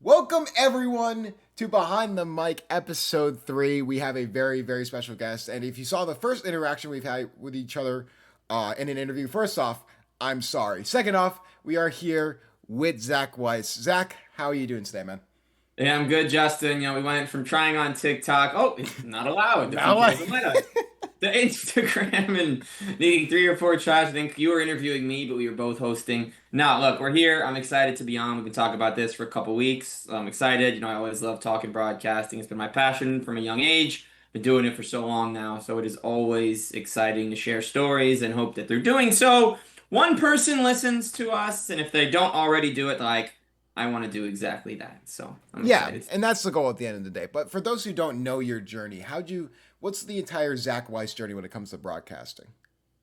Welcome everyone to Behind the Mic episode 3. We have a very, very special guest. And if you saw the first interaction we've had with each other in an interview, first off, I'm sorry. Second off, we are here with Zach Weiss. Zach, how are you doing today, man? Yeah, I'm good, Justin. We went from trying on TikTok. Oh, it's not allowed. The No feature way. doesn't let us. To Instagram and needing three or four tries. I think you were interviewing me, but we were both hosting. Now, look, we're here. I'm excited to be on. We've been talking about this for a couple weeks. I'm excited. I always love talking broadcasting. It's been my passion from a young age. Been doing it for so long now, so it is always exciting to share stories and hope that they're doing so. One person listens to us, and if they don't already do it, like I want to do exactly that. So I'm Yeah, excited. and that's the goal at the end of the day. But for those who don't know your journey, what's the entire Zach Weiss journey when it comes to broadcasting?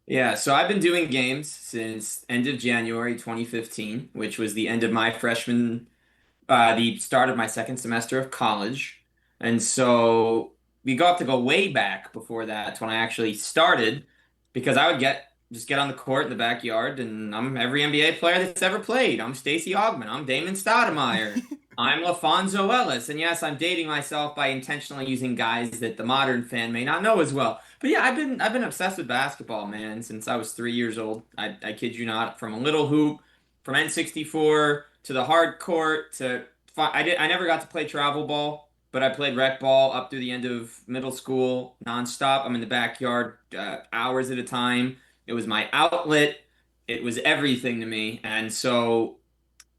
Yeah, so I've been doing games since end of January 2015, which was the end of my the start of my second semester of college. And so we got to go way back before that to when I actually started because I would just get on the court in the backyard and I'm every NBA player that's ever played. I'm Stacey Augmon. I'm Damon Stoudemire. I'm LaFonso Ellis. And yes, I'm dating myself by intentionally using guys that the modern fan may not know as well. But yeah, I've been obsessed with basketball, man, since I was 3 years old. I kid you not, from a little hoop, from N64 to the hard court to I never got to play travel ball, but I played rec ball up through the end of middle school nonstop. I'm in the backyard hours at a time. It was my outlet. It was everything to me. And so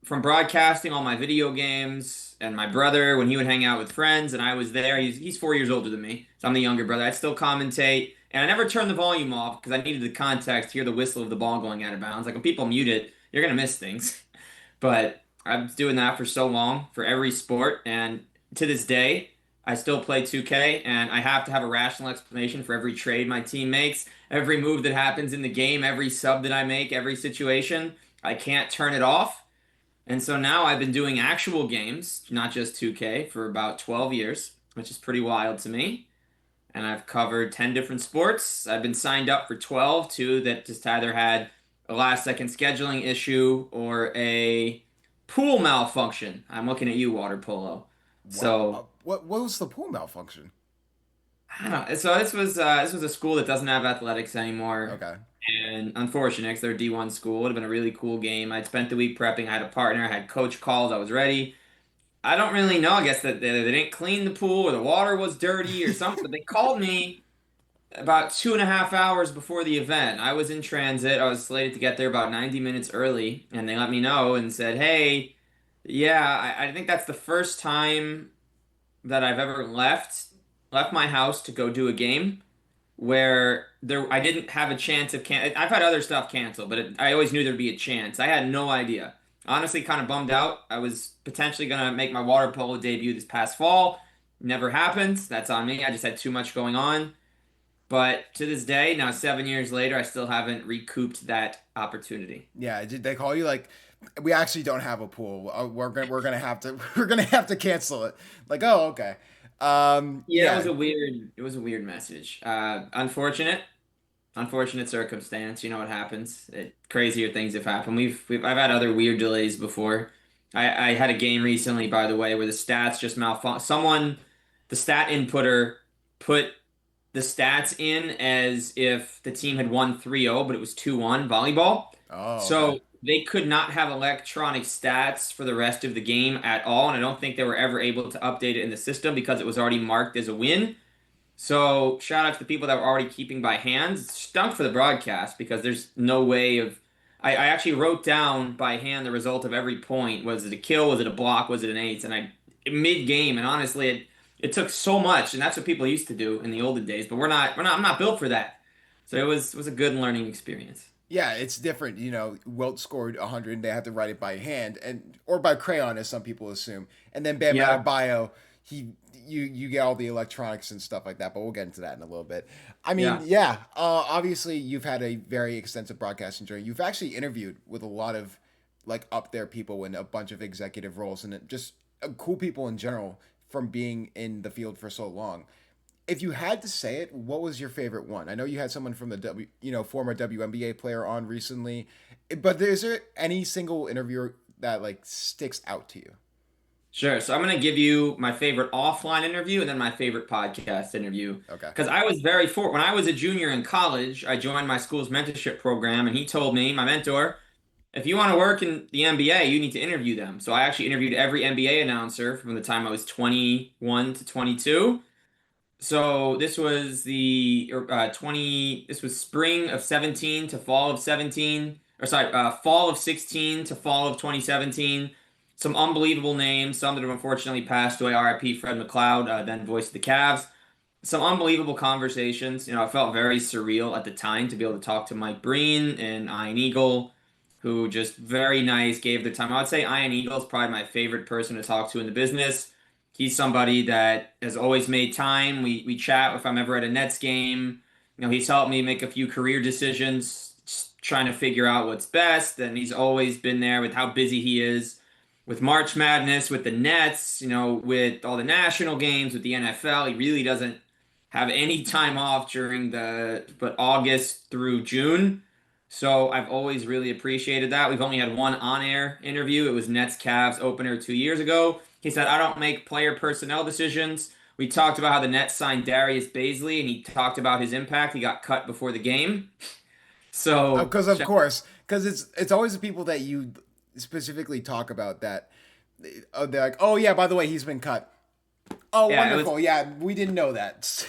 from broadcasting all my video games and my brother when he would hang out with friends and I was there, he's 4 years older than me. So I'm the younger brother. I'd still commentate. And I never turned the volume off because I needed the context to hear the whistle of the ball going out of bounds. Like when people mute it, you're gonna miss things. But I was doing that for so long for every sport, and to this day, I still play 2K, and I have to have a rational explanation for every trade my team makes, every move that happens in the game, every sub that I make, every situation. I can't turn it off. And so now I've been doing actual games, not just 2K, for about 12 years, which is pretty wild to me. And I've covered 10 different sports. I've been signed up for 12, two that just either had a last second scheduling issue or a pool malfunction. I'm looking at you, water polo. What So what was the pool malfunction? I don't know. So this was a school that doesn't have athletics anymore. Okay. And unfortunate, 'cause they're a D1 school. It would have been a really cool game. I'd spent the week prepping. I had a partner. I had coach calls. I was ready. I don't really know. I guess that they didn't clean the pool or the water was dirty or something. But they called me about 2.5 hours before the event. I was in transit. I was slated to get there about 90 minutes early, and they let me know and said, "Hey, yeah, I think that's the first time that I've ever left my house to go do a game where I didn't have a chance of I've had other stuff canceled, but I always knew there'd be a chance. I had no idea. Honestly, kind of bummed out. I was potentially gonna make my water polo debut this past fall. Never happened. That's on me. I just had too much going on. But to this day, now 7 years later, I still haven't recouped that opportunity. Yeah, did they call you like we actually don't have a pool. We're gonna have to we're gonna have to cancel it. Like, oh, okay. Yeah, Yeah. it was a weird message. Unfortunate circumstance. You know what happens. Crazier things have happened. I've had other weird delays before. I had a game recently, by the way, where the stats just malfunctioned. The stat inputter put the stats in as if the team had won 3-0, but it was 2-1 volleyball. Oh, okay. So they could not have electronic stats for the rest of the game at all, and I don't think they were ever able to update it in the system because it was already marked as a win. So shout out to the people that were already keeping by hand. It stunk for the broadcast because there's no way of. I actually wrote down by hand the result of every point. Was it a kill? Was it a block? Was it an ace? And I mid game, and honestly, it took so much, and that's what people used to do in the olden days. But I'm not built for that. So it was a good learning experience. Yeah, it's different. Wilt scored 100 and they had to write it by hand and or by crayon, as some people assume. And then Bam Yeah, Adebayo, you get all the electronics and stuff like that. But we'll get into that in a little bit. I mean, yeah. yeah. Obviously, you've had a very extensive broadcasting journey. You've actually interviewed with a lot of like up there people in a bunch of executive roles and just cool people in general from being in the field for so long. If you had to say it, what was your favorite one? I know you had someone from the former WNBA player on recently, but is there any single interviewer that like sticks out to you? Sure. So I'm going to give you my favorite offline interview and then my favorite podcast interview. Okay. Because I was very for when I was a junior in college, I joined my school's mentorship program, and he told me, my mentor, if you want to work in the NBA, you need to interview them. So I actually interviewed every NBA announcer from the time I was 21 to 22. So this was the 20 this was spring of 17 to fall of 17, or sorry, fall of 16 to fall of 2017. Some unbelievable names, some that have unfortunately passed away. RIP Fred McLeod, then voice of the Cavs. Some unbelievable conversations. You know, it felt very surreal at the time to be able to talk to Mike Breen and Ian Eagle, who just very nice, gave their time. I would say Ian Eagle is probably my favorite person to talk to in the business. He's somebody that has always made time. We chat if I'm ever at a Nets game. You know, he's helped me make a few career decisions, just trying to figure out what's best. And he's always been there with how busy he is with March Madness, with the Nets, you know, with all the national games, with the NFL. He really doesn't have any time off during the but August through June. So I've always really appreciated that. We've only had one on-air interview. It was Nets Cavs opener 2 years ago. He said, I don't make player personnel decisions. We talked about how the Nets signed Darius Baisley, and he talked about his impact. He got cut before the game. So, Because of course, because it's always the people that you specifically talk about that they're like, oh yeah, by the way, he's been cut. Oh, yeah, it was. wonderful. Yeah, we didn't know that.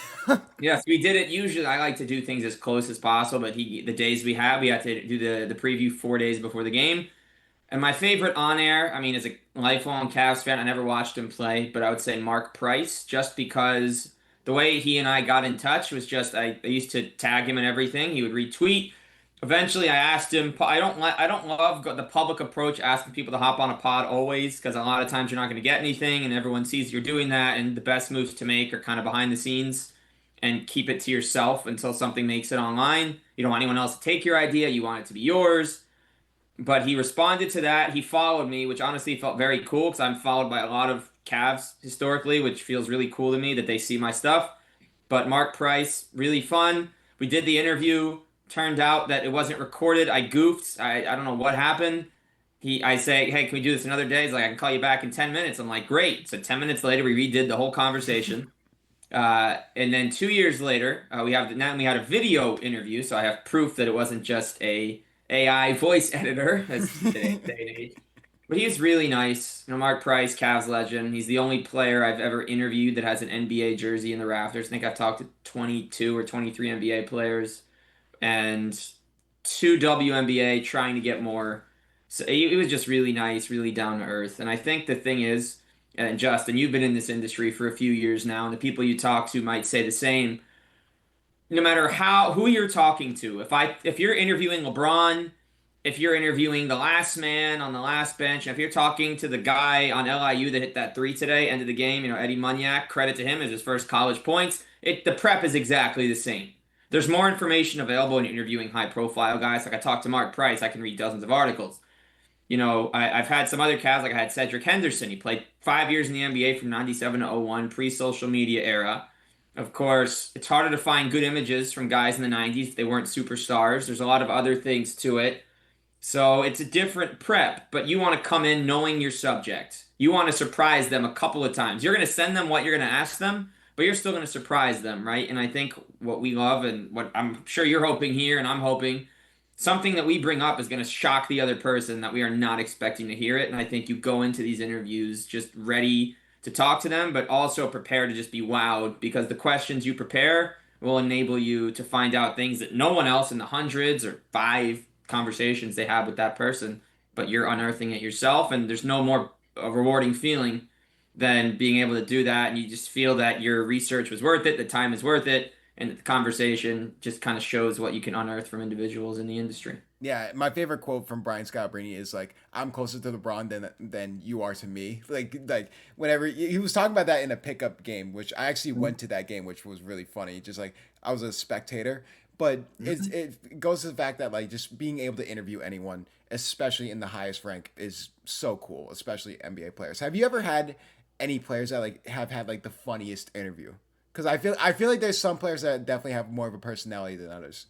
Yes, we did it. Usually, I like to do things as close as possible, but the days we had to do the preview 4 days before the game. And my favorite on air, I mean, as a lifelong Cavs fan, I never watched him play, but I would say Mark Price, just because the way he and I got in touch was just I used to tag him and everything. He would retweet. Eventually, I asked him. I don't love the public approach, asking people to hop on a pod always, because a lot of times you're not going to get anything, and everyone sees you're doing that. And the best moves to make are kind of behind the scenes, and keep it to yourself until something makes it online. You don't want anyone else to take your idea. You want it to be yours. But he responded to that. He followed me, which honestly felt very cool because I'm followed by a lot of Cavs historically, which feels really cool to me that they see my stuff. But Mark Price, really fun. We did the interview. Turned out that it wasn't recorded. I goofed. I don't know what happened. I say, hey, can we do this another day? He's like, I can call you back in 10 minutes. I'm like, great. So 10 minutes later, we redid the whole conversation. And then 2 years later, we had a video interview, so I have proof that it wasn't just a AI voice editor, as today's day and age. But he was really nice. You know, Mark Price, Cavs legend. He's the only player I've ever interviewed that has an NBA jersey in the rafters. I think I've talked to 22 or 23 NBA players and two WNBA trying to get more. So it was just really nice, really down to earth. And I think the thing is, and Justin, you've been in this industry for a few years now, and the people you talk to might say the same. No matter who you're talking to, if you're interviewing LeBron, if you're interviewing the last man on the last bench, and if you're talking to the guy on LIU that hit that three today, end of the game, you know, Eddie Munyak, credit to him as his first college points, the prep is exactly the same. There's more information available in interviewing high profile guys. Like I talked to Mark Price, I can read dozens of articles. You know, I've had some other Cavs, like I had Cedric Henderson. He played 5 years in the NBA from 97 to 01, pre-social media era. Of course, it's harder to find good images from guys in the 90s if they weren't superstars. There's a lot of other things to it. So it's a different prep, but you want to come in knowing your subject. You want to surprise them a couple of times. You're going to send them what you're going to ask them, but you're still going to surprise them, right? And I think what we love and what I'm sure you're hoping here and I'm hoping something that we bring up is going to shock the other person that we are not expecting to hear it. And I think you go into these interviews just ready to talk to them, but also prepared to just be wowed because the questions you prepare will enable you to find out things that no one else in the hundreds or five conversations they have with that person, but you're unearthing it yourself. And there's no more rewarding feeling than being able to do that. And you just feel that your research was worth it, the time is worth it, and the conversation just kind of shows what you can unearth from individuals in the industry. Yeah, my favorite quote from Brian Scalabrine is like, "I'm closer to LeBron than you are to me." Like whenever he was talking about that in a pickup game, which I actually went to that game, which was really funny. Just like I was a spectator, but it goes to the fact that like just being able to interview anyone, especially in the highest rank, is so cool. Especially NBA players. Have you ever had any players that like have had like the funniest interview? Because I feel like there's some players that definitely have more of a personality than others.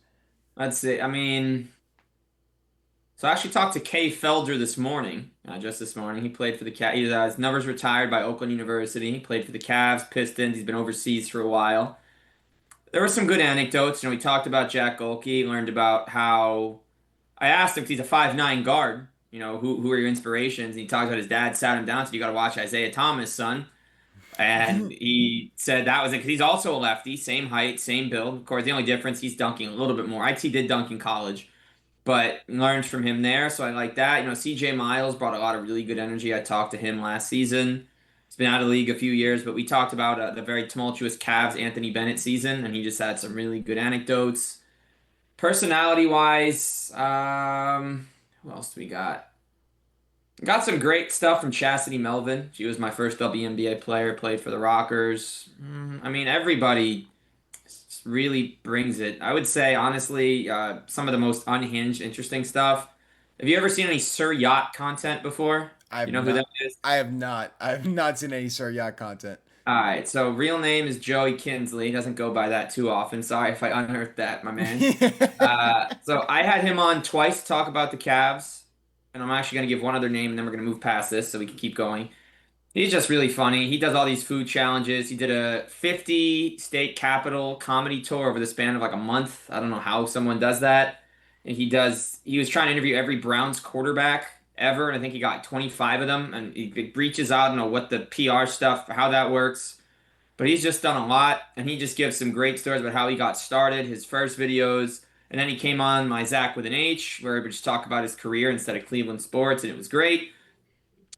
Let's see. I mean, So I actually talked to Kay Felder this morning, just this morning. He played for the Cavs. His number's retired by Oakland University. He played for the Cavs, Pistons. He's been overseas for a while. There were some good anecdotes. We talked about Jack Golke, learned about how I asked him because he's a 5'9" guard. Who are your inspirations? And he talked about his dad sat him down, said, "You got to watch Isaiah Thomas, son." And he said that was it because he's also a lefty, same height, same build. Of course, the only difference he's dunking a little bit more. IT did dunk in college, but learned from him there. So I like that. CJ Miles brought a lot of really good energy. I talked to him last season. He's been out of the league a few years, but we talked about the very tumultuous Cavs Anthony Bennett season, and he just had some really good anecdotes. Personality wise, who else do we got? Got some great stuff from Chastity Melvin. She was my first WNBA player, played for the Rockers. I mean, everybody really brings it. I would say, honestly, some of the most unhinged, interesting stuff. Have you ever seen any Sir Yacht content before? I've You know who not. that is? I have not. I have not seen any Sir Yacht content. All right, so real name is Joey Kinsley. He doesn't go by that too often. Sorry if I unearthed that, my man. So I had him on twice to talk about the Cavs, and I'm actually going to give one other name, and then we're going to move past this so we can keep going. He's just really funny. He does all these food challenges. He did a 50 state capital comedy tour over the span of like a month. I don't know how someone does that. And he was trying to interview every Browns quarterback ever, and I think he got 25 of them. And he reaches out, I don't know what the PR stuff, how that works. But he's just done a lot, and he just gives some great stories about how he got started, his first videos. And then he came on my Zach with an H, where he would just talk about his career instead of Cleveland sports, and it was great.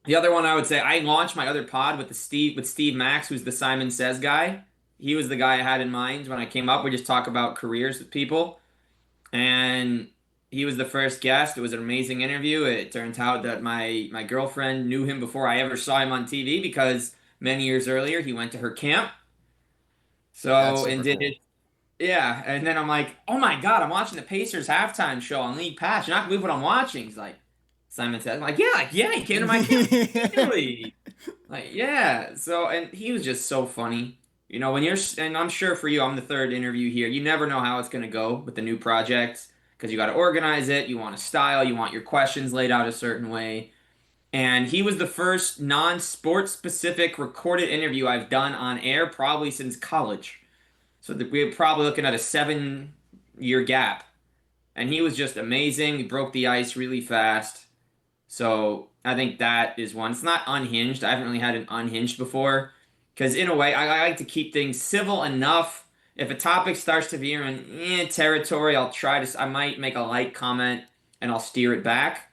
The other one I would say I launched my other pod with Steve Max, who's the Simon Says guy. He was the guy I had in mind when I came up. We just talk about careers with people, and he was the first guest. It was an amazing interview. It turns out that my girlfriend knew him before I ever saw him on TV because many years earlier he went to her camp. That's So and super did it. cool. Yeah, and then I'm like, oh my God, I'm watching the Pacers halftime show on League Pass. You're not gonna believe what I'm watching. He's like, Simon says, I'm like, yeah, he came to my camp. Really? Like, yeah. So, and he was just so funny. And I'm sure for you, I'm the third interview here. You never know how it's gonna go with the new project because you got to organize it. You want a style. You want your questions laid out a certain way. And he was the first non-sport specific recorded interview I've done on air probably since college. So we're probably looking at a 7-year gap. And he was just amazing. He broke the ice really fast. So I think that is one. It's not unhinged. I haven't really had an unhinged before. Because in a way, I like to keep things civil enough. If a topic starts to veer in territory, I might make a light comment and I'll steer it back.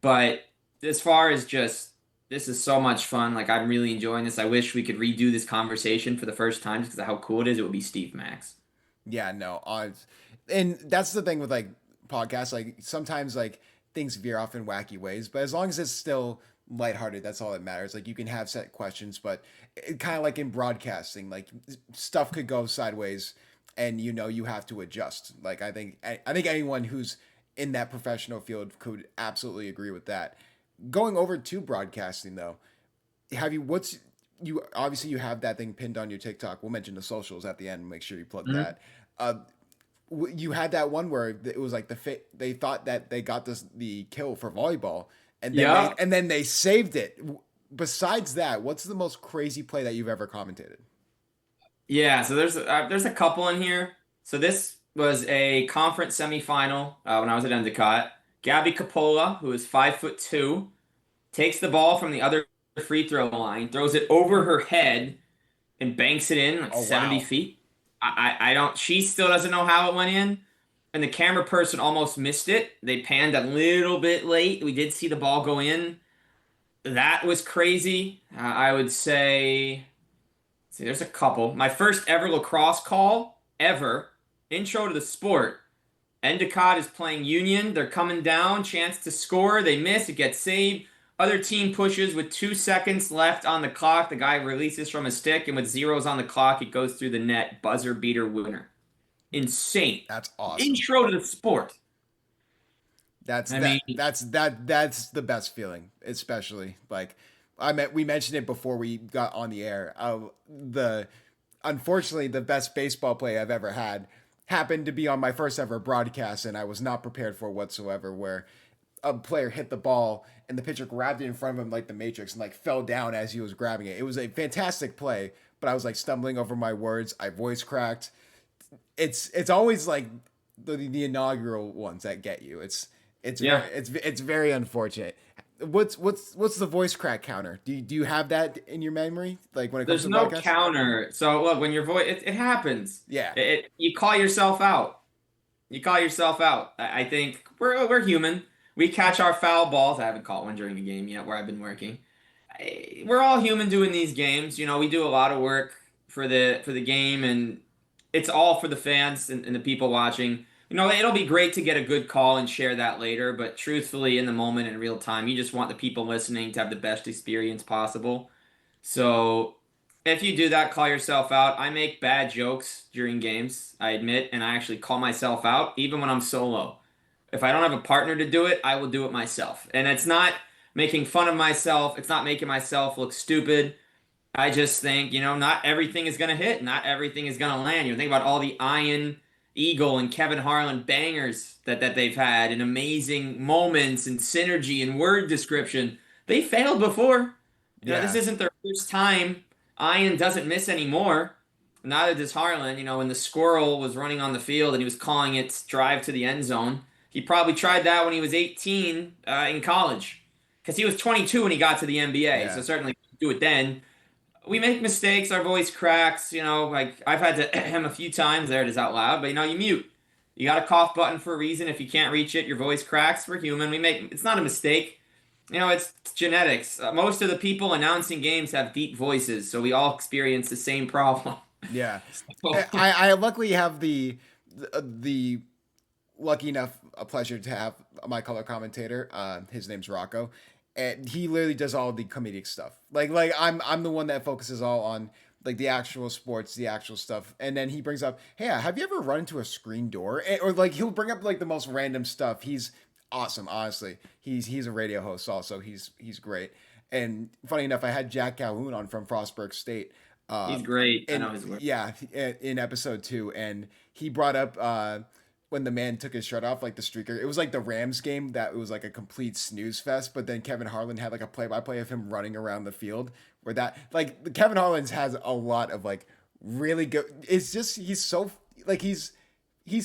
But as far as just, this is so much fun. Like, I'm really enjoying this. I wish we could redo this conversation for the first time just because of how cool it is. It would be Steve Max. Yeah, no. And that's the thing with like podcasts. Like sometimes like things veer off in wacky ways, but as long as it's still lighthearted, that's all that matters. Like you can have set questions, but kind of like in broadcasting, like stuff could go sideways, and you have to adjust. Like I think anyone who's in that professional field could absolutely agree with that. Going over to broadcasting though, have you what's you obviously you have that thing pinned on your TikTok. We'll mention the socials at the end. Make sure you plug Mhm. that. Uh, you had that one where it was like they thought that they got the kill for volleyball, and then they Yep. and then they saved it. Besides that, what's the most crazy play that you've ever commentated? Yeah, so there's a couple in here. So this was a conference semifinal when I was at Endicott. Gabby Capola, who is 5'2", takes the ball from the other free throw line, throws it over her head, and banks it in like Oh 70 wow, feet. I don't. She still doesn't know how it went in, and the camera person almost missed it. They panned a little bit late. We did see the ball go in. That was crazy. I would say. See, there's a couple. My first ever lacrosse call ever. Intro to the sport. Endicott is playing Union. They're coming down. Chance to score. They miss. It gets saved. Other team pushes with 2 seconds left on the clock. The guy releases from his stick, and with zeros on the clock, it goes through the net. Buzzer beater winner. Insane. that's awesome. Intro to the sport. That's I that mean, that's that that's the best feeling, especially like we mentioned it before we got on the air. The unfortunately the best baseball play I've ever had happened to be on my first ever broadcast, and I was not prepared for whatsoever. Where a player hit the ball and the pitcher grabbed it in front of him like the Matrix and like fell down as he was grabbing it. It was a fantastic play, but I was like stumbling over my words. I voice cracked. It's always like the inaugural ones that get you. Yeah. It's very unfortunate. What's the voice crack counter? Do you have that in your memory? Like when it comes There's to no broadcast? counter. So look, when your voice, it happens. Yeah, You call yourself out. You call yourself out. I think we're human. We catch our foul balls. I haven't caught one during a game yet where I've been working. We're all human doing these games. You know, we do a lot of work for the game, and it's all for the fans and the people watching. You know, it'll be great to get a good call and share that later, but truthfully, in the moment, in real time, you just want the people listening to have the best experience possible. So if you do that, call yourself out. I make bad jokes during games, I admit, and I actually call myself out even when I'm solo. If I don't have a partner to do it, I will do it myself. And it's not making fun of myself, it's not making myself look stupid. I just think, not everything is going to hit. Not everything is going to land. You think about all the Ian Eagle and Kevin Harlan bangers that they've had and amazing moments and synergy and word description. They failed before. This yeah, isn't their first time. Ian doesn't miss anymore. Neither does Harlan. When the squirrel was running on the field and he was calling it drive to the end zone, he probably tried that when he was 18 in college because he was 22 when he got to the NBA. yeah, So certainly do it then. We make mistakes, our voice cracks, like I've had to hem a few times, there it is out loud, but you mute. You got a cough button for a reason. If you can't reach it, your voice cracks. We're human. It's not a mistake. It's genetics. Most of the people announcing games have deep voices, so we all experience the same problem. yeah. So, I luckily have the lucky enough a pleasure to have my color commentator. His name's Rocco, and he literally does all the comedic stuff. Like I'm the one that focuses all on like the actual sports, the actual stuff, and then he brings up, hey, have you ever run into a screen door? Or like he'll bring up like the most random stuff. He's awesome, honestly. He's a radio host also. He's great. And funny enough, I had Jack Calhoun on from Frostburg State. he's great. I And know his work. yeah, in episode 2, and he brought up when the man took his shirt off, like the streaker. It was like the Rams game that it was like a complete snooze fest. But then Kevin Harlan had like a play-by-play of him running around the field. Where that like the Kevin Harlan's has a lot of like really good. It's just he's so like he's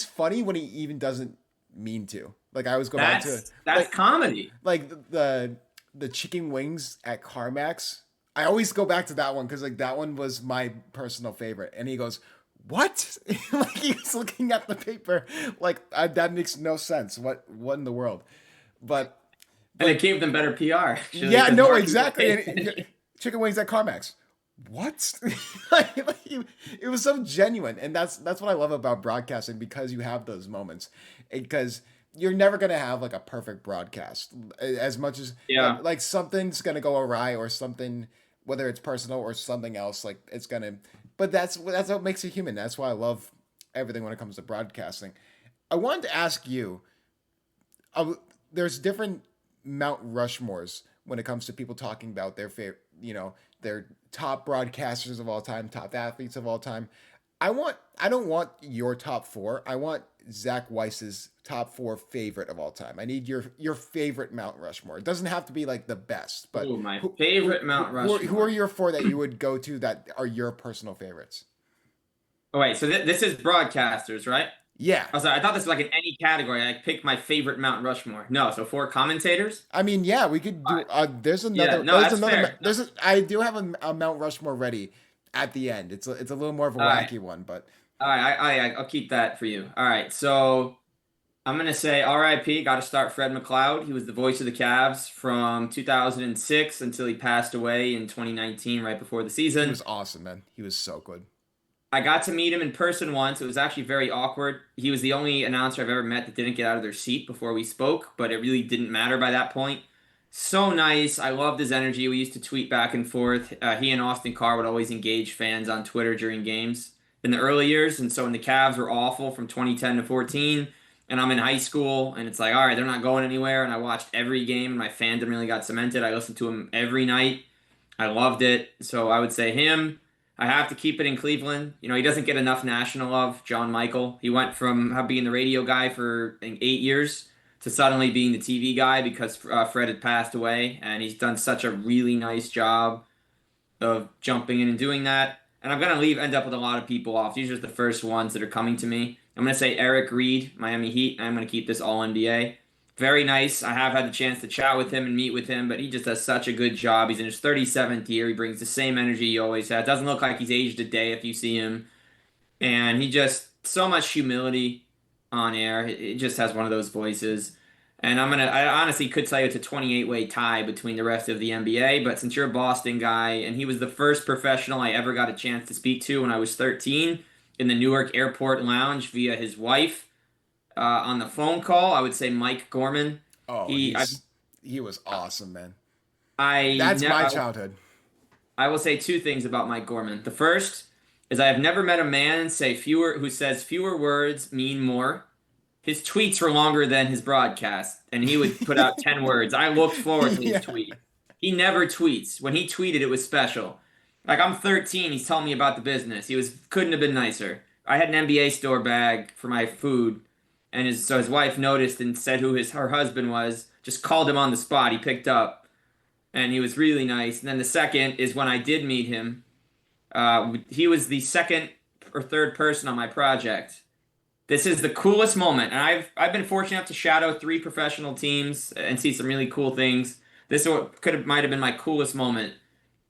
funny when he even doesn't mean to. Like I always go back to That's like comedy. the chicken wings at Carmax. I always go back to that one because like that one was my personal favorite. And he goes, "What?" Like he was looking at the paper, like that makes no sense. What in the world? But And but it gave them better PR, actually, yeah, because no, more people exactly. paid And, attention. chicken wings at Carmax. What? It was so genuine, and that's what I love about broadcasting because you have those moments. Because you're never gonna have like a perfect broadcast, as much as Yeah. like something's gonna go awry or something, whether it's personal or something else. Like it's gonna, but that's what makes it human. That's why I love everything when it comes to broadcasting. I wanted to ask you, uh, there's different Mount Rushmores when it comes to people talking about their favorite, their top broadcasters of all time, top athletes of all time. I don't want your top 4. I want Zach Weiss's top 4 favorite of all time. I need your favorite Mount Rushmore. It doesn't have to be like the best, but Ooh, my favorite Mount who are Rushmore. your 4 that you would go to that are your personal favorites? Oh, wait, so this is broadcasters, right? Yeah. Oh, sorry, I thought this was like in any category. I picked my favorite Mount Rushmore. No, so 4 commentators? I mean, yeah, we could All do. right. Yeah, no, There's that's another. fair. No, There's. I do have a Mount Rushmore ready at the end. It's a little more of a all right. wacky one, but All right, I'll keep that for you. All right, so I'm gonna say RIP, got to start Fred McLeod. He was the voice of the Cavs from 2006 until he passed away in 2019, right before the he season. was awesome, man. He was so good. I got to meet him in person once. It was actually very awkward. He was the only announcer I've ever met that didn't get out of their seat before we spoke, but it really didn't matter by that point. So nice. I loved his energy. We used to tweet back and forth. He and Austin Carr would always engage fans on Twitter during games in the early years. And so when the Cavs were awful from 2010 to 14, and I'm in high school, and it's like, all right, they're not going anywhere. And I watched every game, and my fandom really got cemented. I listened to him every night. I loved it. So I would say him. I have to keep it in Cleveland. He doesn't get enough national love. John Michael. He went from being the radio guy for I think, 8 years to suddenly being the TV guy because Fred had passed away, and he's done such a really nice job of jumping in and doing that. And I'm gonna end up with a lot of people off. These are the first ones that are coming to me. I'm gonna say Eric Reed, Miami Heat, and I'm gonna keep this all NBA. Very nice. I have had the chance to chat with him and meet with him, but he just does such a good job. He's in his 37th year. He brings the same energy he always had. Doesn't look like he's aged a day if you see him. And he just so much humility on air. It just has one of those voices. And I honestly could tell you it's a 28-way tie between the rest of the NBA, but since you're a Boston guy, and he was the first professional I ever got a chance to speak to when I was 13 in the Newark Airport Lounge via his wife on the phone call, I would say Mike Gorman. Oh, He, I, he was awesome, man. I, That's ne my childhood. I will say two things about Mike Gorman. The first is I have never met a man who says fewer words mean more. His tweets were longer than his broadcast, and he would put out 10 words. I looked forward to his Yeah. tweet. He never tweets. When he tweeted, it was special. Like I'm 13, he's telling me about the business. He was couldn't have been nicer. I had an NBA store bag for my food, and his wife noticed and said who her husband was. Just called him on the spot. He picked up, and he was really nice. And then the second is when I did meet him. He was the second or third person on my project. This is the coolest moment, and I've been fortunate enough to shadow three professional teams and see some really cool things. This is what might have been my coolest moment.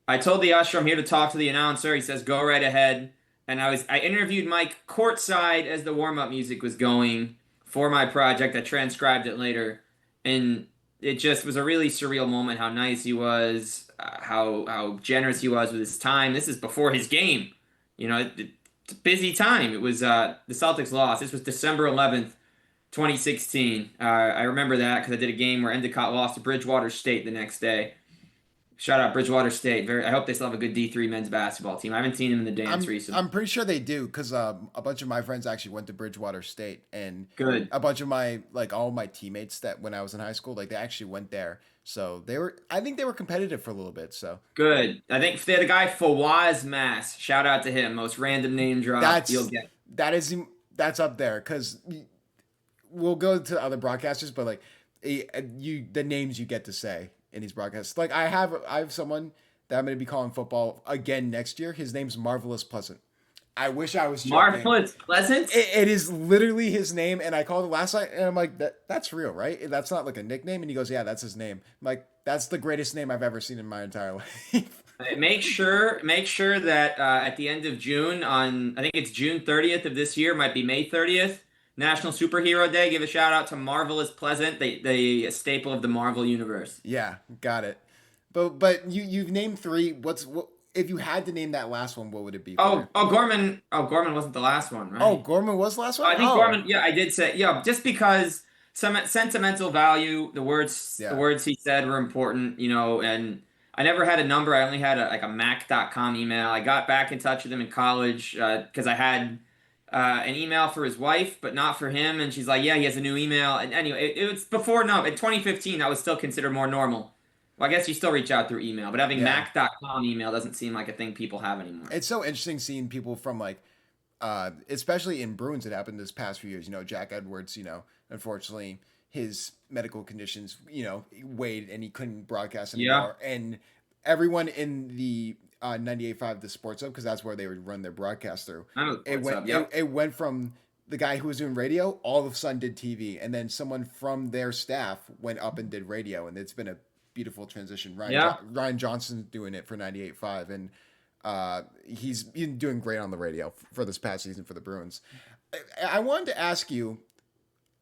I told the usher I'm here to talk to the announcer. He says go right ahead, and I interviewed Mike courtside as the warm up music was going for my project. I transcribed it later, and it just was a really surreal moment. How nice he was, how generous he was with his time. This is before his game, you know. It's a busy time. It was the Celtics lost. This was December 11th, 2016. I remember that because I did a game where Endicott lost to Bridgewater State the next day. Shout out Bridgewater State. I hope they still have a good D3 men's basketball team. I haven't seen them in the dance recently. I'm pretty sure they do because a bunch of my friends actually went to Bridgewater State, and Good. a bunch of my all my teammates that when I was in high school, like they actually went there. So I think they were competitive for a little bit. So Good. I think they had a guy Fawaz Mass. Shout out to him. Most random name drop you'll that's get. that is that's up there because we'll go to other broadcasters, but like the names you get to say in these broadcasts. Like I have someone that I'm going to be calling football again next year. His name's Marvelous Pleasant. I wish I was joking. Marvelous Pleasant? It is literally his name, and I called it last night, and I'm like, that's real, right? That's not like a nickname. And he goes, yeah, that's his name. I'm like, that's the greatest name I've ever seen in my entire life. Make sure that at the end of June, on I think it's June 30th of this year, might be May 30th, National Superhero Day. Give a shout out to Marvelous Pleasant, the staple of the Marvel universe. Yeah, got it. But you've named three. What if you had to name that last one? What would it be? For you? Gorman wasn't the last one, Oh, right? Gorman was the last one. I think Oh, Gorman. Yeah, I did say yeah, just because some sentimental value. The yeah. words he said were important, and I never had a number. I only had a Mac.com email. I got back in touch with him in college because I had an email for his wife, but not for him. And she's like, "Yeah, he has a new email." And anyway, it was before no, in 2015, that was still considered more normal. Well, I guess you still reach out through email, but having Yeah. Mac.com email doesn't seem like a thing people have anymore. It's so interesting seeing people from especially in Bruins. It happened this past few years. Jack Edwards. Unfortunately, his medical conditions, weighed and he couldn't broadcast Yeah. anymore. And everyone in the 98.5 the Sports Hub, because that's where they would run their broadcast through. I know It what's went up. Yep. it went from the guy who was doing radio all of a sudden did TV, and then someone from their staff went up and did radio, and it's been a beautiful transition. Yeah. Ryan Johnson's doing it for 98.5, and he's been doing great on the radio for this past season for the Bruins. I wanted to ask you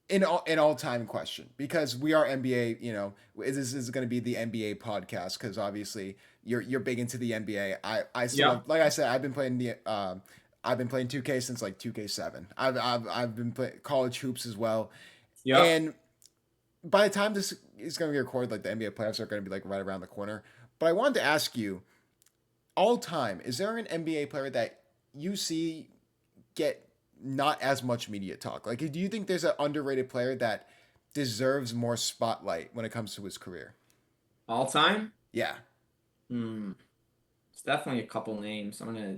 an all time question because we are NBA. This is going to be the NBA podcast because obviously you're big into the NBA. I still Yeah. like I said I've been playing I've been playing 2K since like 2K7. I've been playing college hoops as well, Yeah. and by the time this is going to be recorded, like the NBA playoffs are going to be like right around the corner. But I wanted to ask you, all time, is there an NBA player that you see get not as much media talk? Like, do you think there's an underrated player that deserves more spotlight when it comes to his career? All time? Yeah. Hmm. It's definitely a couple names. I'm gonna.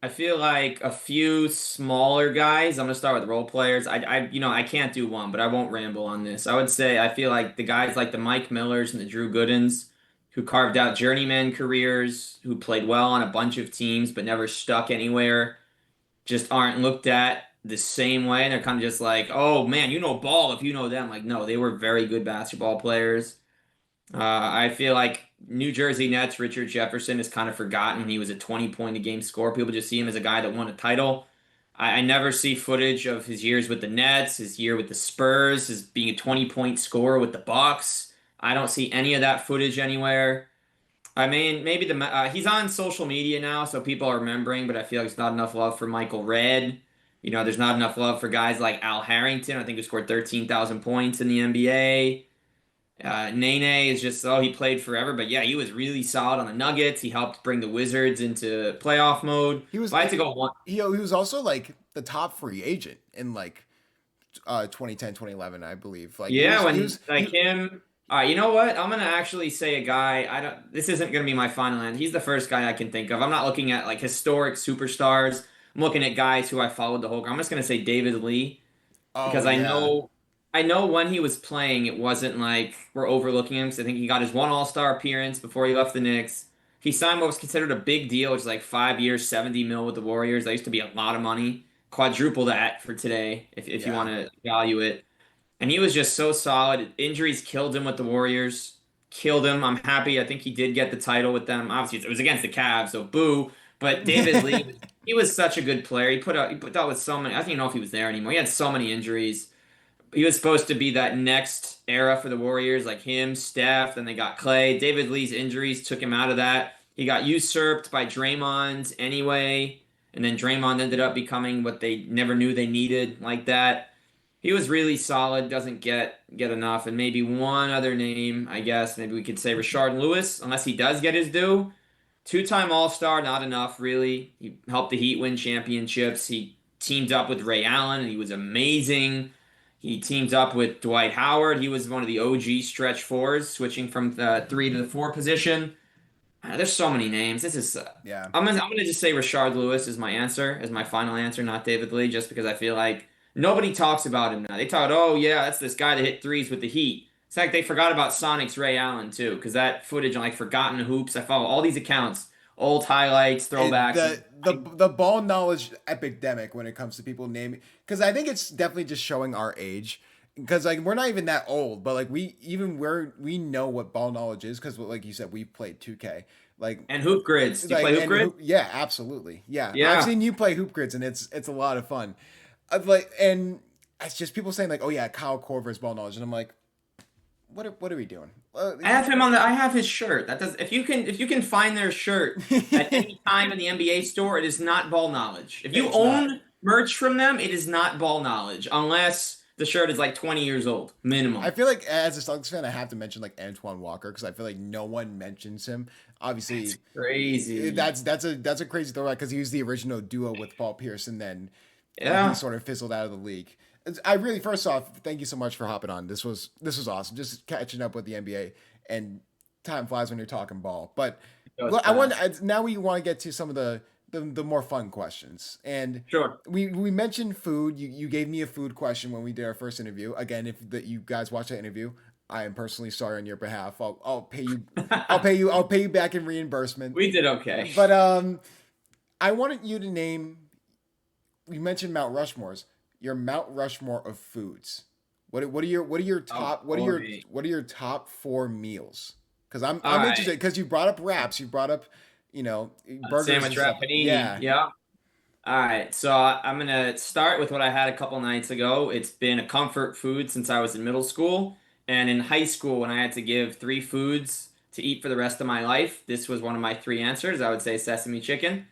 I feel like a few smaller guys. I'm gonna start with role players. I can't do one, but I won't ramble on this. I would say I feel like the guys like the Mike Millers and the Drew Goodens, who carved out journeyman careers, who played well on a bunch of teams but never stuck anywhere, just aren't looked at the same way. And they're kind of just like, oh man, you know ball if you know them. Like, no, they were very good basketball players. I feel like New Jersey Nets, Richard Jefferson is kind of forgotten. He was a 20 point a game scorer. People just see him as a guy that won a title. I never see footage of his years with the Nets, his year with the Spurs, his being a 20-point scorer with the Bucks. I don't see any of that footage anywhere. I mean, maybe he's on social media now, so people are remembering, but I feel like there's not enough love for Michael Redd. There's not enough love for guys like Al Harrington, I think who scored 13,000 points in the NBA. Nene is just, oh, he played forever, but yeah, he was really solid on the Nuggets. He helped bring the Wizards into playoff mode. He was If I had to go one, he was also like the top free agent in like 2010, 2011, I believe. Like yeah, when he like him. All right, you know what? I'm gonna actually say a guy. I don't. This isn't gonna be my final answer. He's the first guy I can think of. I'm not looking at like historic superstars. I'm looking at guys who I followed the whole. I'm just gonna say David Lee oh because yeah. I know when he was playing, it wasn't like we're overlooking him because I think he got his one All-Star appearance before he left the Knicks. He signed what was considered a big deal, which is like 5 years, 70 mil with the Warriors. That used to be a lot of money, quadruple that for today if you Yeah. want to value it. And he was just so solid. Injuries killed him with the Warriors, killed him. I'm happy. I think he did get the title with them. Obviously, it was against the Cavs, so boo. But David Lee, he was such a good player. He put out with so many. I don't even know if he was there anymore. He had so many injuries. He was supposed to be that next era for the Warriors, like him, Steph. Then they got Clay. David Lee's injuries took him out of that. He got usurped by Draymond anyway, and then Draymond ended up becoming what they never knew they needed, like that. He was really solid. Doesn't get enough, and maybe one other name, I guess. Maybe we could say Rashard Lewis, unless he does get his due. Two-time All-Star, not enough, really. He helped the Heat win championships. He teamed up with Ray Allen, and he was amazing. He teamed up with Dwight Howard. He was one of the OG stretch fours, switching from the three to the four position. There's so many names. This is. Yeah. I'm gonna just say Rashard Lewis is my answer, as my final answer, not David Lee, just because I feel like nobody talks about him now. They talk, oh yeah, that's this guy that hit threes with the Heat. It's like they forgot about Sonic's Ray Allen too, because that footage on like Forgotten Hoops. I follow all these accounts, old highlights, throwbacks. The ball knowledge epidemic when it comes to people naming, because I think it's definitely just showing our age, because like we're not even that old, but like we know what ball knowledge is, because like you said, we played 2K, like And hoop grids. Do you play hoop grid? yeah, absolutely, yeah, I've Yeah. seen you play hoop grids and it's a lot of fun. Like, and it's just people saying like, oh yeah, Kyle Korver's ball knowledge, and I'm like, what are we doing? I have his shirt. That does if you can find their shirt at any time in the NBA store, it is not ball knowledge. If you It's not. own merch from them, it is not ball knowledge unless the shirt is like 20 years old I minimum. feel like as a Celtics fan, I have to mention like Antoine Walker, because I feel like no one mentions him. That's Obviously, crazy. that's a crazy throwback, because he was the original duo with Paul Pierce, and then he Yeah. sort of fizzled out of the league. I really, first off, thank you so much for hopping on. This was awesome, just catching up with the NBA, and time flies when you're talking ball. But It goes well, fast. now we want to get to some of the more fun questions, and Sure. we mentioned food. You gave me a food question when we did our first interview. Again, if you guys watch that interview, I am personally sorry on your behalf. I'll pay you. I'll pay you back in reimbursement. We did okay. But I wanted you to name. You mentioned Mount Rushmores. Your Mount Rushmore of foods. What are your Oh, top boy. what are your top four meals? Because All I'm right. interested, because you brought up wraps, you brought up burgers and Sandwich stuff. wrap panini. Yeah. Yeah. All right, so I'm gonna start with what I had a couple nights ago. It's been a comfort food since I was in middle school and in high school when I had to give three foods to eat for the rest of my life. This was one of my three answers. I would say sesame chicken.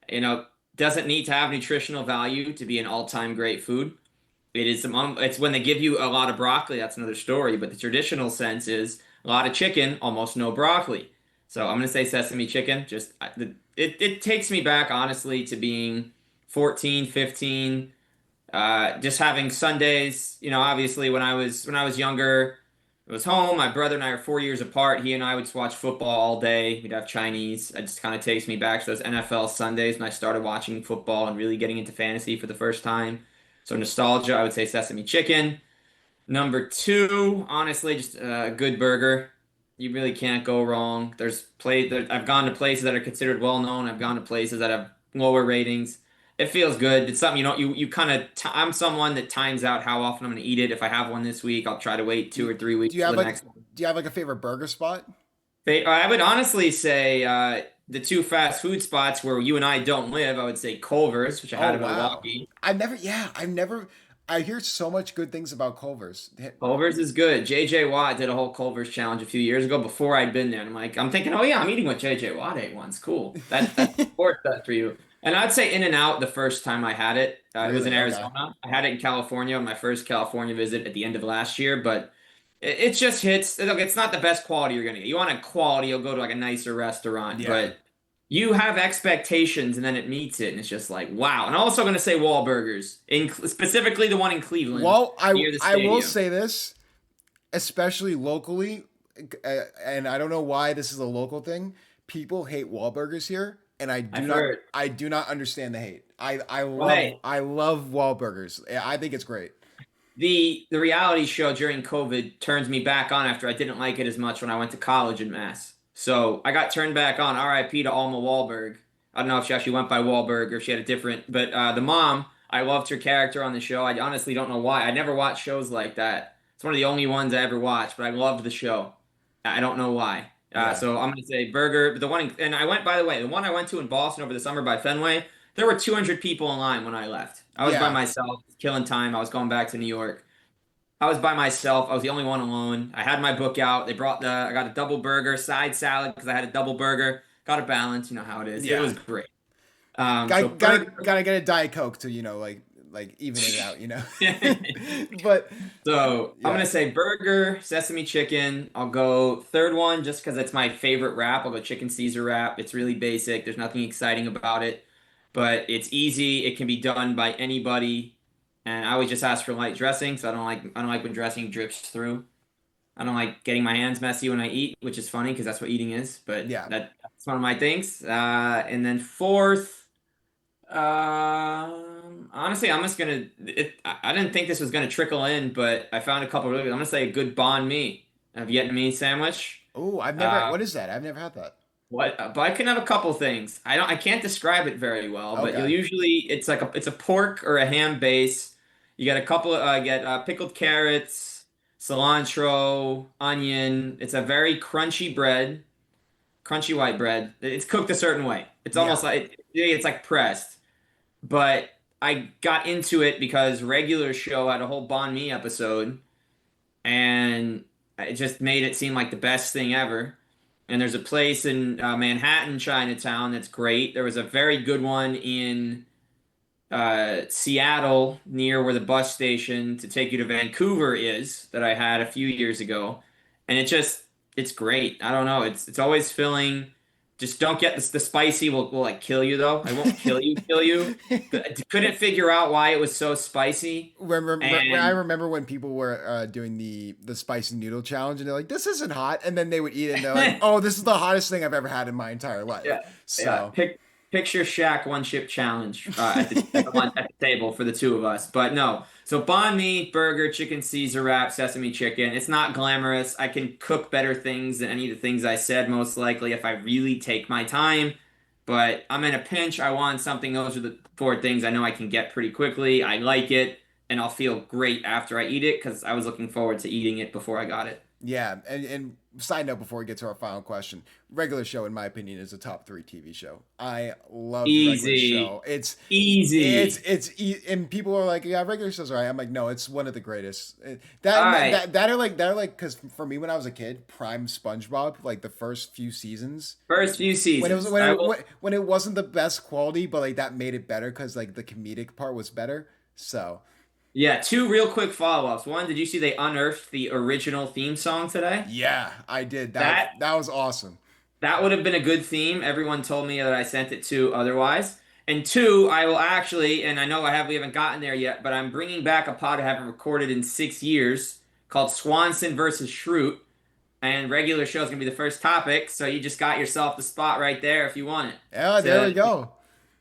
You know, doesn't need to have nutritional value to be an all-time great food. It's when they give you a lot of broccoli, that's another story, but the traditional sense is a lot of chicken, almost no broccoli. So I'm gonna say sesame chicken. It takes me back honestly to being 14, 15, just having Sundays, obviously when I was younger, It was home. My brother and I are 4 years apart. He and I would just watch football all day. We'd have Chinese. It just kind of takes me back to those NFL Sundays when I started watching football and really getting into fantasy for the first time. So nostalgia, I would say Sesame Chicken. Number two, honestly, just a good burger. You really can't go wrong. I've gone to places that are considered well known. I've gone to places that have lower ratings. It feels good. It's something you kind of. I'm someone that times out how often I'm going to eat it. If I have one this week, I'll try to wait Do 2 or 3 weeks do you for have the like next one. do you have like a favorite burger spot? I would honestly say the two fast food spots where you and I don't live. I would say Culver's, which I Oh had in wow. Milwaukee. I've never I hear so much good things about Culver's. Culver's is good. JJ Watt did a whole Culver's challenge a few years ago before I'd been there. And I'm thinking, oh yeah, I'm eating what JJ Watt ate once. Cool. That's sports that for you. And I'd say In-N-Out the first time I had it. It was in Really? Okay. Arizona. I had it in California on my first California visit at the end of last year, but it just hits. Look, it's not the best quality you're gonna get. You want a quality, you'll go to like a nicer restaurant, Yeah. but you have expectations and then it meets it, and it's just like wow. And I'm also gonna say Wahlburgers, specifically the one in Cleveland Well, I near the I will stadium. say this, especially locally, and I don't know why this is a local thing. People hate Wahlburgers here, and I've heard. I do not understand the hate. Well, hey, I love Wahlburgers. I think it's great. the reality show during COVID turns me back on after I didn't like it as much when I went to college in Mass. So I got turned back on. R.I.P. to Alma Wahlberg. I don't know if she actually went by Wahlberg or if she had a different, but the mom, I loved her character on the show. I honestly don't know why. I never watched shows like that. It's one of the only ones I ever watched, but I loved the show. I don't know why. Yeah. So I'm gonna say Burger. But and I went, by the way, the one I went to in Boston over the summer by Fenway. There were 200 people in line when I left. I was by Yeah. myself, killing time. I was going back to New York. I was by myself. I was the only one alone. I had my book out. I got a double burger, side salad because I had a double burger. Got a balance, you know how it is. It Yeah. was great. So burger. Gotta get a Diet Coke to, like even it out, But So I'm yeah. gonna say burger, sesame chicken. I'll go third one just because it's my favorite wrap. I'll go chicken Caesar wrap. It's really basic. There's nothing exciting about it, but it's easy. It can be done by anybody, and I always just ask for light dressing. So I don't like when dressing drips through. I don't like getting my hands messy when I eat, which is funny because that's what eating is. But Yeah. that's one of my things. And then fourth. Honestly, I'm just gonna. I didn't think this was gonna trickle in, but I found a couple really good. I'm gonna say a good banh mi, a Vietnamese sandwich. Oh, Uh, what is that? I've never had that. but I can have a couple things. I can't describe it very well, but you'll Okay. usually it's a pork or a ham base. You get a couple of get pickled carrots, cilantro, onion. It's a very crunchy bread, crunchy white bread. It's cooked a certain way. It's Yeah. almost like it's like pressed. But I got into it because regular show had a whole banh mi episode, and it just made it seem like the best thing ever. And there's a place in Manhattan, Chinatown that's great. There was a very good one in Seattle near where the bus station to take you to Vancouver is that I had a few years ago, and it's great. I don't know. It's always filling. Just don't get the spicy will like kill you though. I won't kill you. I couldn't figure out why it was so spicy, I and remember when people were doing the spicy noodle challenge, and they're like, "This isn't hot," and then they would eat it, and they're like, "Oh, this is the hottest thing I've ever had in my entire life." yeah, yeah. So Picture Shaq one chip challenge at the table for the two of us. But no, so banh mi, burger, chicken Caesar wrap, sesame chicken. It's not glamorous. I can cook better things than any of the things I said, most likely, if I really take my time. But I'm in a pinch. I want something. Those are the four things I know I can get pretty quickly. I like it, and I'll feel great after I eat it because I was looking forward to eating it before I got it. yeah, and side note before we get to our final question, regular show in my opinion is a top three TV show. I love the regular Easy, show. easy. And people are like, yeah, regular show's alright. I'm like, no, it's one of the greatest. All right. That are like because for me when I was a kid, prime SpongeBob, like the first few seasons, First few when it was seasons. I will. when it wasn't the best quality, but like that made it better because like the comedic part was better. So Yeah, two real quick follow-ups. One, did you see they unearthed the original theme song today? yeah, I did That that was awesome. that would have been a good theme. Everyone told me that I sent it to otherwise. And two, I will actually, and I know we haven't gotten there yet, but I'm bringing back a pod I haven't recorded in 6 years called Swanson versus Schrute. And regular show is going to be the first topic. So you just got yourself the spot right there if you want it. Yeah, there we To go.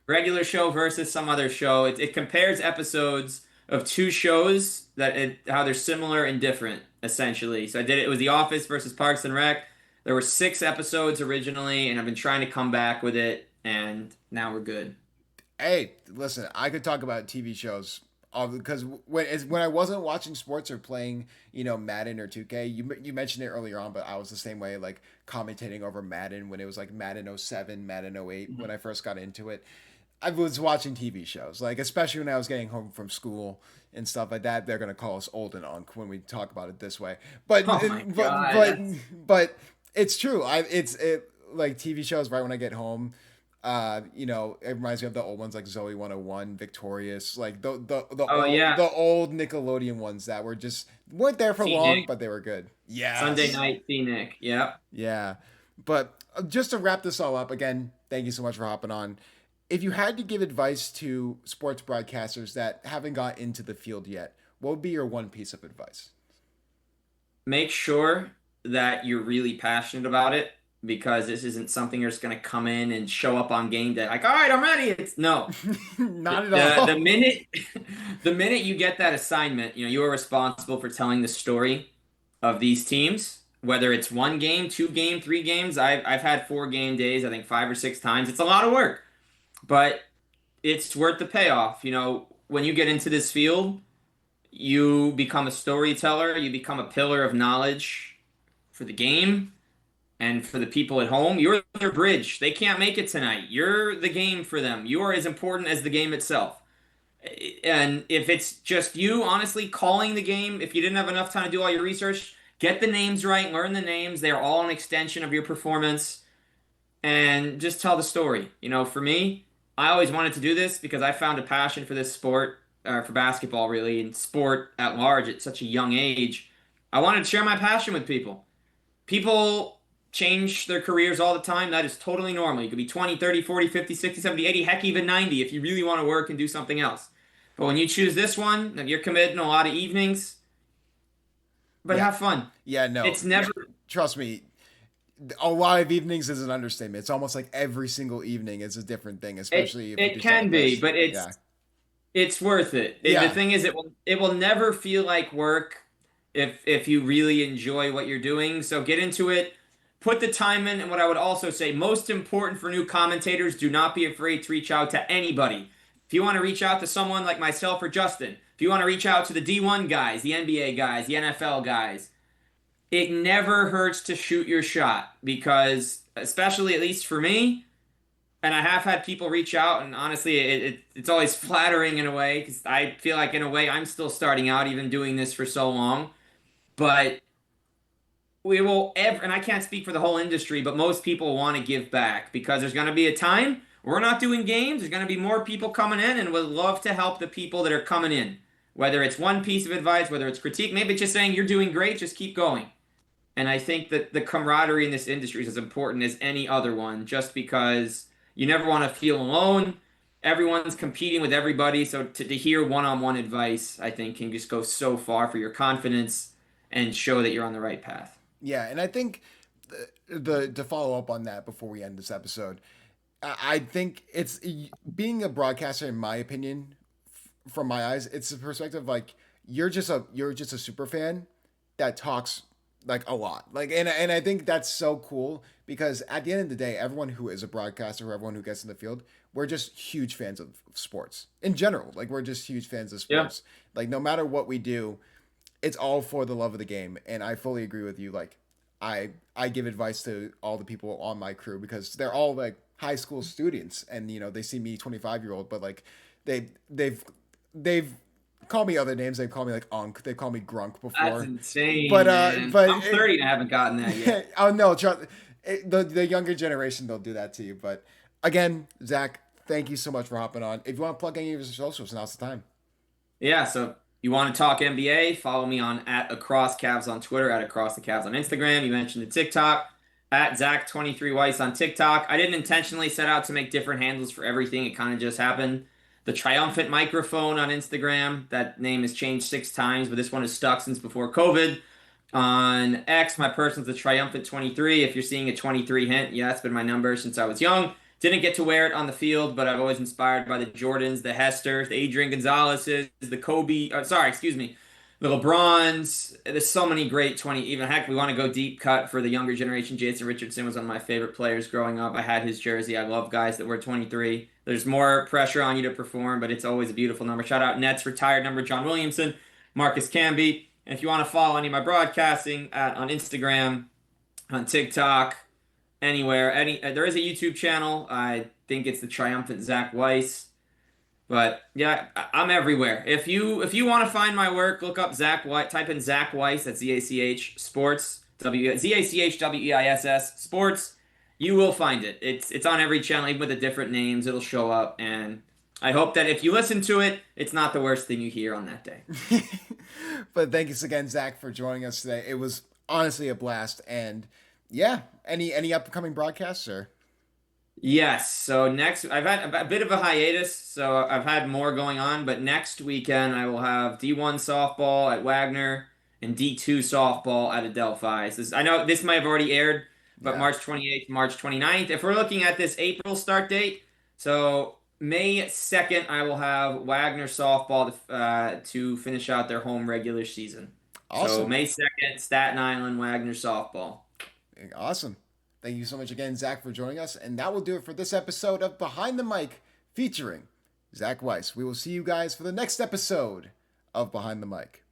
regular show versus some other show. It compares episodes of two shows how they're similar and different, essentially. So I did it. It was The Office versus Parks and Rec. There were 6 episodes originally, and I've been trying to come back with it, and now we're good. Hey, listen, I could talk about TV shows because when I wasn't watching sports or playing, Madden or 2K, you mentioned it earlier on, but I was the same way, like commentating over Madden when it was like Madden '07, Madden '08 when I first got into it. I was watching TV shows, like especially when I was getting home from school and stuff like that. They're gonna call us old and unk when we talk about it this way, but Oh my but God, but that's but it's true. Like TV shows right when I get home. It reminds me of the old ones like Zoe 101, Victorious, like oh yeah, the old Nickelodeon ones that weren't there for long, Scenic. but they were good. Sunday Yes. night Scenic. Yep. Yeah. But just to wrap this all up, again, thank you so much for hopping on. If you had to give advice to sports broadcasters that haven't got into the field yet, what would be your one piece of advice? Make sure that you're really passionate about it because this isn't something you're just going to come in and show up on game day like, all right, I'm ready. It's no. Not at The all. minute the minute you get that assignment, you are responsible for telling the story of these teams, whether it's 1 game, 2 game, 3 games. I've had 4 game days, I think 5 or 6 times. It's a lot of work, but it's worth the payoff. When you get into this field, you become a storyteller, you become a pillar of knowledge for the game and for the people at home. You're their bridge. They can't make it tonight. You're the game for them. You are as important as the game itself. And if it's just you, honestly, calling the game, if you didn't have enough time to do all your research, get the names right, learn the names. They are all an extension of your performance, and just tell the story. For me, I always wanted to do this because I found a passion for this sport, for basketball, really, and sport at large at such a young age. I wanted to share my passion with people. People change their careers all the time. That is totally normal. You could be 20, 30, 40, 50, 60, 70, 80, heck, even 90 if you really want to work and do something else. But when you choose this one, you're committing a lot of evenings, but Yeah. have fun. Yeah, no. It's never, Trust me, a lot of evenings is an understatement. It's almost like every single evening is a different thing, it, especially if you it do stuff can like be, this. but Yeah. it's worth it. The Yeah. thing is, it will never feel like work if you really enjoy what you're doing. So get into it, put the time in, and what I would also say, most important for new commentators, do not be afraid to reach out to anybody. If you want to reach out to someone like myself or Justin, if you want to reach out to the D1 guys, the NBA guys, the NFL guys, it never hurts to shoot your shot because, especially at least for me, and I have had people reach out, and honestly, it's always flattering in a way because I feel like in a way I'm still starting out, even doing this for so long. But we will ever, and I can't speak for the whole industry, but most people want to give back because there's going to be a time we're not doing games. There's going to be more people coming in, and would love to help the people that are coming in. Whether it's one piece of advice, whether it's critique, maybe it's just saying you're doing great, just keep going. And I think that the camaraderie in this industry is as important as any other one, just because you never want to feel alone. Everyone's competing with everybody. So to hear one-on-one advice, I think, can just go so far for your confidence and show that you're on the right path. Yeah, and I think the to follow up on that before we end this episode, I think it's being a broadcaster, in my opinion, from my eyes, it's the perspective like you're just a super fan that talks like a lot. Like and I think that's so cool because at the end of the day, everyone who is a broadcaster or everyone who gets in the field, we're just huge fans of sports in general. Like we're just huge fans of Yeah. sports. Like no matter what we do, it's all for the love of the game. And I fully agree with you. Like I give advice to all the people on my crew because they're all like high school students and they see me 25-year-old, but like they've called me other names. They've called me like Unk. They've called me Grunk That's before. insane, But man. I'm 30 and I haven't gotten that yet. oh no, the younger generation they'll do that to you. But again, Zach, thank you so much for hopping on. If you want to plug any of your socials, now's the time. Yeah, so you want to talk NBA? Follow me on at Across Cavs on Twitter, at Across the Cavs on Instagram. You mentioned the TikTok, at Zach23Weiss on TikTok. I didn't intentionally set out to make different handles for everything. It kind of just happened. the Triumphant Microphone on Instagram. That name has changed 6 times, but this one is stuck since before COVID. On X, my person's the Triumphant 23. If you're seeing a 23 hint, yeah, that's been my number since I was young. Didn't get to wear it on the field, but I've always inspired by the Jordans, the Hesters, the Adrian Gonzalez's, the Kobe. Sorry, excuse me, the LeBrons. There's so many great 20. Even heck, we want to go deep cut for the younger generation. Jason Richardson was one of my favorite players growing up. I had his jersey. I love guys that wear 23. There's more pressure on you to perform, but it's always a beautiful number. Shout out Nets retired number John Williamson, Marcus Camby. And if you want to follow any of my broadcasting on Instagram, on TikTok, anywhere, there is a YouTube channel. I think it's the Triumphant Zach Weiss. But yeah, I'm everywhere. If you want to find my work, look up Zach Weiss. Type in Zach Weiss. That's ZACH Sports. ZACHWEISS Sports. You will find it. It's on every channel, even with the different names. It'll show up, and I hope that if you listen to it, it's not the worst thing you hear on that day. But thank you again, Zach, for joining us today. It was honestly a blast. And yeah, any upcoming broadcasts or? Yes. So next, I've had a bit of a hiatus, so I've had more going on. But next weekend, I will have D1 softball at Wagner and D2 softball at Adelphi. I know this might have already aired, but Yeah. March 28th, March 29th. If we're looking at this April start date, so May 2nd, I will have Wagner softball to finish out their home regular season. So Awesome. May 2nd, Staten Island, Wagner softball. Awesome. Thank you so much again, Zach, for joining us. And that will do it for this episode of Behind the Mic featuring Zach Weiss. We will see you guys for the next episode of Behind the Mic.